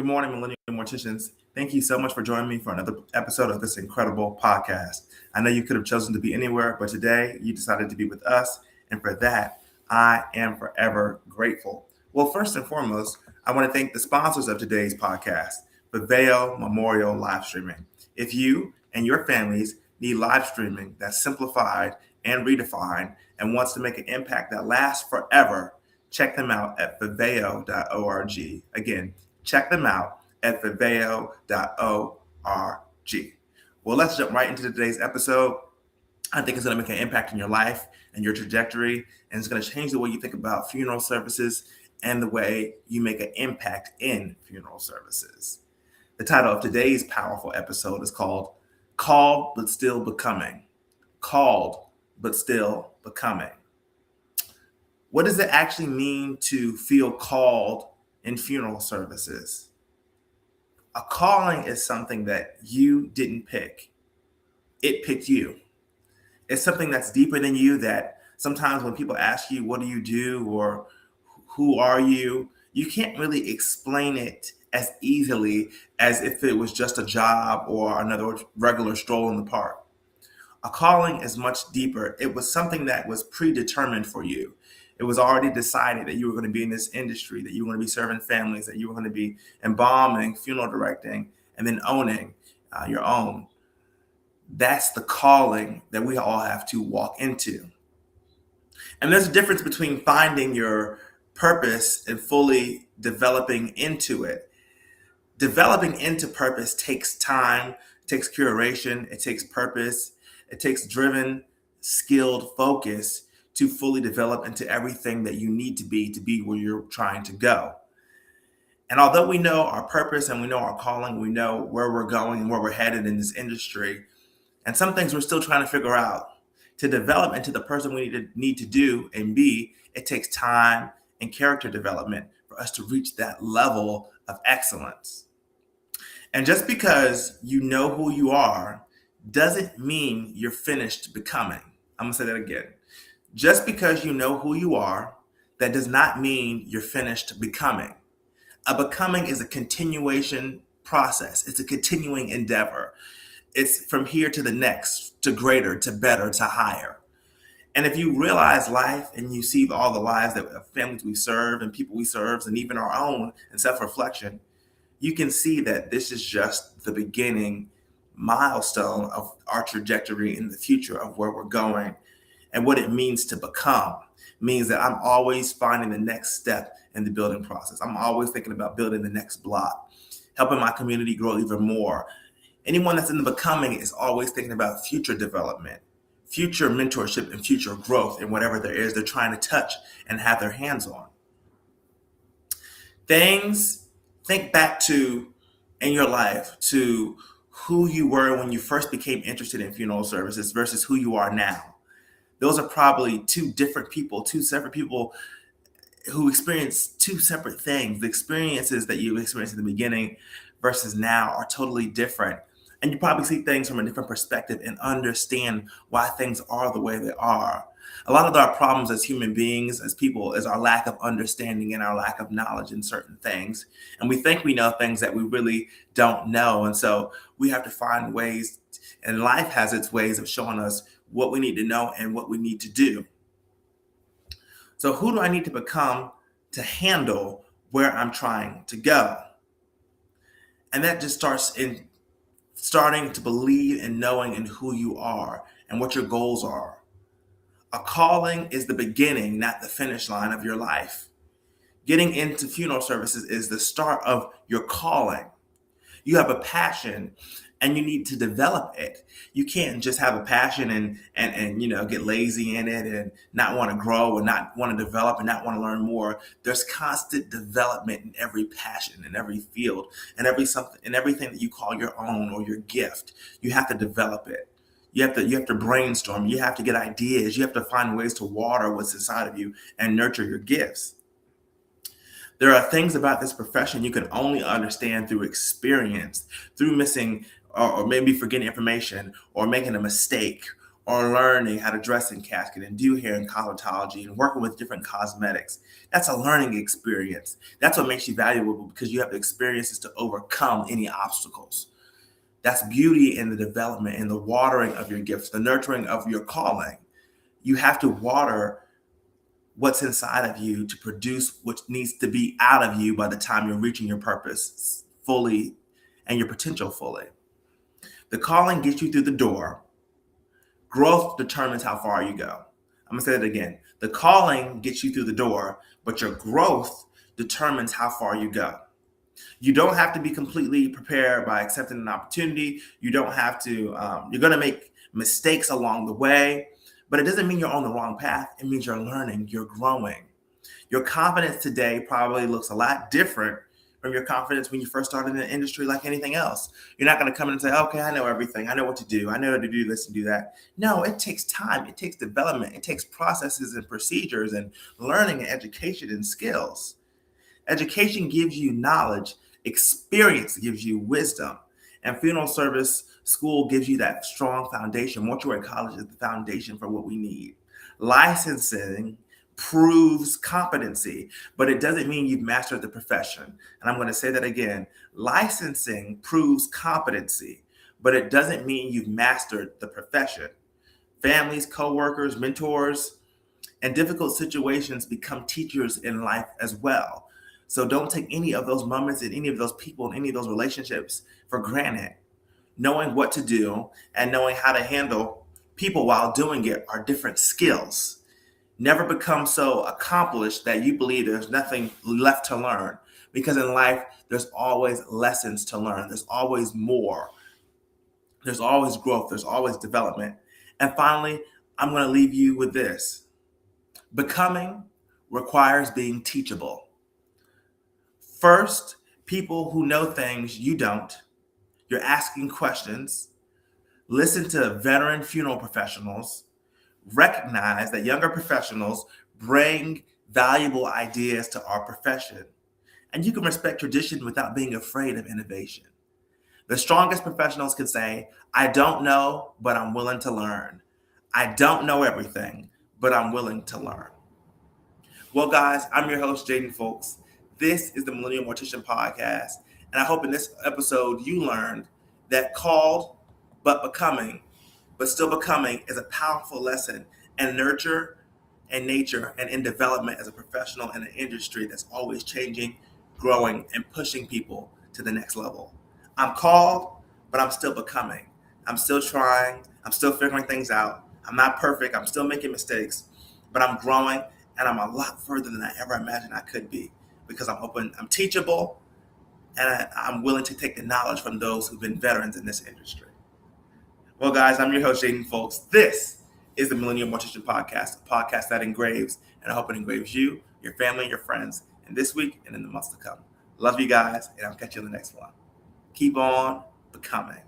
Good morning, Millennial Morticians. Thank you so much for joining me for another episode of this incredible podcast. I know you could have chosen to be anywhere, but today you decided to be with us. And for that, I am forever grateful. Well, first and foremost, I want to thank the sponsors of today's podcast, Viveo Memorial Live Streaming. If you and your families need live streaming that's simplified and redefined and wants to make an impact that lasts forever, check them out at viveo.org. Again, check them out at viveo.org. Well, let's jump right into today's episode. I think it's going to make an impact in your life and your trajectory, and it's going to change the way you think about funeral services and the way you make an impact in funeral services. The title of today's powerful episode is called Called But Still Becoming. Called But Still Becoming. What does it actually mean to feel called in funeral services? A calling is something that you didn't pick. It picked you. It's something that's deeper than you that sometimes when people ask you, what do you do? Or who are you? You can't really explain it as easily as if it was just a job or another regular stroll in the park. A calling is much deeper. It was something that was predetermined for you. It was already decided that you were going to be in this industry, that you were going to be serving families, that you were going to be embalming, funeral directing, and then owning your own. That's the calling that we all have to walk into. And there's a difference between finding your purpose and fully developing into it. Developing into purpose takes time, takes curation, it takes purpose, it takes driven, skilled focus to fully develop into everything that you need to be where you're trying to go. And although we know our purpose and we know our calling, we know where we're going and where we're headed in this industry, and some things we're still trying to figure out. To develop into the person we need to do and be, it takes time and character development for us to reach that level of excellence. And just because you know who you are doesn't mean you're finished becoming. I'm gonna say that again. Just because you know who you are, that does not mean you're finished becoming. A becoming is a continuation process. It's a continuing endeavor. It's from here to the next, to greater, to better, to higher. And if you realize life and you see all the lives that families we serve and people we serve and even our own and self-reflection, you can see that this is just the beginning milestone of our trajectory in the future of where we're going. And what it means to become means that I'm always finding the next step in the building process. I'm always thinking about building the next block, helping my community grow even more. Anyone that's in the becoming is always thinking about future development, future mentorship, and future growth in whatever there is they're trying to touch and have their hands on. Think back to in your life to who you were when you first became interested in funeral services versus who you are now. Those are probably two separate people who experience two separate things. The experiences that you experienced in the beginning versus now are totally different. And you probably see things from a different perspective and understand why things are the way they are. A lot of our problems as human beings, as people, is our lack of understanding and our lack of knowledge in certain things. And we think we know things that we really don't know. And so we have to find ways, and life has its ways of showing us what we need to know and what we need to do. So who do I need to become to handle where I'm trying to go? And that just starts in starting to believe and knowing in who you are and what your goals are. A calling is the beginning, not the finish line of your life. Getting into funeral services is the start of your calling. You have a passion and you need to develop it. You can't just have a passion and get lazy in it and not want to grow and not want to develop and not want to learn more. There's constant development in every passion, in every field, and everything that you call your own or your gift. You have to develop it. You have to brainstorm. You have to get ideas. You have to find ways to water what's inside of you and nurture your gifts. There are things about this profession you can only understand through experience, through missing or maybe forgetting information or making a mistake or learning how to dress in casket and do hair in cosmetology and working with different cosmetics. That's a learning experience. That's what makes you valuable, because you have the experiences to overcome any obstacles. That's beauty in the development and the watering of your gifts, the nurturing of your calling. You have to water what's inside of you to produce what needs to be out of you by the time you're reaching your purpose fully and your potential fully. The calling gets you through the door. Growth determines how far you go. I'm going to say it again. The calling gets you through the door, but your growth determines how far you go. You don't have to be completely prepared by accepting an opportunity. You don't have to, you're going to make mistakes along the way, but it doesn't mean you're on the wrong path. It means you're learning, you're growing. Your confidence today probably looks a lot different from your confidence when you first started in the industry. Like anything else, you're not going to come in and say, okay, I know everything. I know what to do. I know how to do this and do that. No, it takes time. It takes development. It takes processes and procedures and learning and education and skills. Education gives you knowledge. Experience gives you wisdom. And funeral service school gives you that strong foundation. Mortuary college is the foundation for what we need. Licensing proves competency, but it doesn't mean you've mastered the profession. And I'm going to say that again. Licensing proves competency, but it doesn't mean you've mastered the profession. Families, coworkers, mentors, and difficult situations become teachers in life as well. So don't take any of those moments and any of those people and any of those relationships for granted. Knowing what to do and knowing how to handle people while doing it are different skills. Never become so accomplished that you believe there's nothing left to learn, because in life, there's always lessons to learn. There's always more. There's always growth. There's always development. And finally, I'm going to leave you with this. Becoming requires being teachable. First, people who know things you don't. You're asking questions. Listen to veteran funeral professionals. Recognize that younger professionals bring valuable ideas to our profession. And you can respect tradition without being afraid of innovation. The strongest professionals can say, I don't know, but I'm willing to learn. I don't know everything, but I'm willing to learn. Well, guys, I'm your host, Jaden Folks. This is the Millennial Mortician Podcast. And I hope in this episode you learned that called but becoming, but still becoming, is a powerful lesson in nurture and nature and in development as a professional in an industry that's always changing, growing, and pushing people to the next level. I'm called, but I'm still becoming. I'm still trying. I'm still figuring things out. I'm not perfect. I'm still making mistakes, but I'm growing, and I'm a lot further than I ever imagined I could be, because I'm open, I'm teachable, and I'm willing to take the knowledge from those who've been veterans in this industry. Well, guys, I'm your host, Jaden Folks. This is the Millennial Mortician Podcast, a podcast that engraves, and I hope it engraves you, your family, and your friends in this week and in the months to come. Love you guys, and I'll catch you in the next one. Keep on becoming.